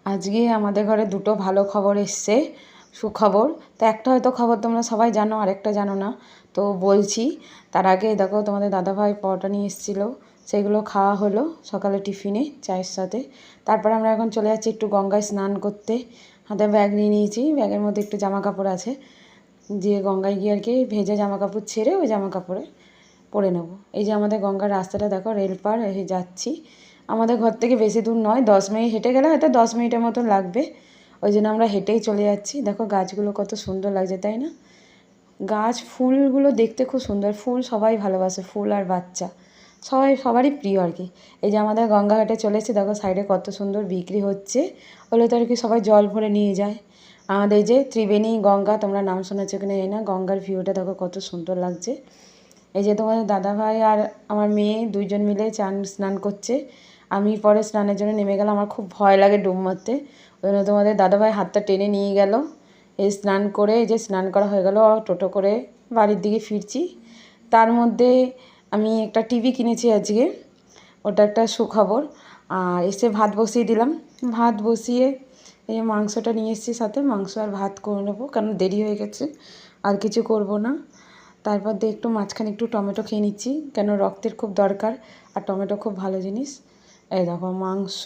আজকে আমাদের ঘরে দুটো ভালো খবর এসছে, সুখবর। তো একটা হয়তো খবর তোমরা সবাই জানো, আরেকটা জানো না, তো বলছি। তার আগে দেখো তোমাদের দাদাভাই পরোটা নিয়ে এসেছিলো, সেগুলো খাওয়া হলো সকালে টিফিনে চায়ের সাথে। তারপরে আমরা এখন চলে যাচ্ছি একটু গঙ্গায় স্নান করতে। হাতে ব্যাগ নিয়ে নিয়েছি, ব্যাগের মধ্যে একটু জামা কাপড় আছে, দিয়ে গঙ্গায় গিয়ে আর কি ভেজে জামা কাপড় ছেড়ে ওই জামা কাপড়ে পরে নেব। এই যে আমাদের গঙ্গার রাস্তাটা দেখো, রেল পার হয়ে যাচ্ছি। আমাদের ঘর থেকে বেশি দূর নয়, 10 মিনিট হেঁটে গেলে হয়তো 10 মিনিটের মতন লাগবে। ওই জন্য আমরা হেঁটেই চলে যাচ্ছি। দেখো গাছগুলো কত সুন্দর লাগছে, তাই না? গাছ ফুলগুলো দেখতে খুব সুন্দর, ফুল সবাই ভালোবাসে, ফুল আর বাচ্চা সবারই প্রিয় আর কি। এই যে আমাদের গঙ্গাঘাটে চলে এসেছি, দেখো সাইডে কত সুন্দর বিক্রি হচ্ছে, ওগুলো তো আর কি সবাই জল ভরে নিয়ে যায়। আমাদের এই যে ত্রিবেণী গঙ্গা, তোমরা নাম শুনেছো কিনা জানি না, গঙ্গার ভিউটা দেখো কত সুন্দর লাগছে। এই যে তোমাদের দাদাভাই আর আমার মেয়ে দুইজন মিলে স্নান করছে। আমি পরে স্নানের জন্য নেমে গেলাম, আমার খুব ভয় লাগে ডুব মারতে। ওই জন্য তোমাদের দাদাভাই হাতটা টেনে নিয়ে গেল। এই স্নান করে, এই যে স্নান করা হয়ে গেল, টোটো করে বাড়ির দিকে ফিরছি। তার মধ্যে আমি একটা টিভি কিনেছি আজকে, ওটা একটা সুখবর। আর এসে ভাত বসিয়ে দিলাম, ভাত বসিয়ে এই মাংসটা নিয়ে এসেছি সাথে, মাংস আর ভাত করে নেবো, কারণ দেরি হয়ে গেছে, আর কিছু করব না। তারপর দিয়ে একটু মাঝখানে একটু টমেটো খেয়ে নিচ্ছি, কেন রক্তের খুব দরকার, আর টমেটো খুব ভালো জিনিস। এই দেখো মাংস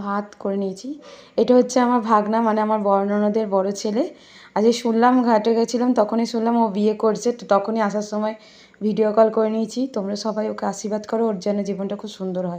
ভাত করে নিয়েছি। এটা হচ্ছে আমার ভাগনা, মানে আমার বড় ননদের বড় ছেলে। আজকে শুনলাম, ঘাটে গেছিলাম তখনই শুনলাম ও বিয়ে করছে, তো তখনই আসার সময় ভিডিও কল করে নিয়েছি। তোমরা সবাই ওকে আশীর্বাদ করো, ওর যেন জীবনটা খুব সুন্দর হয়।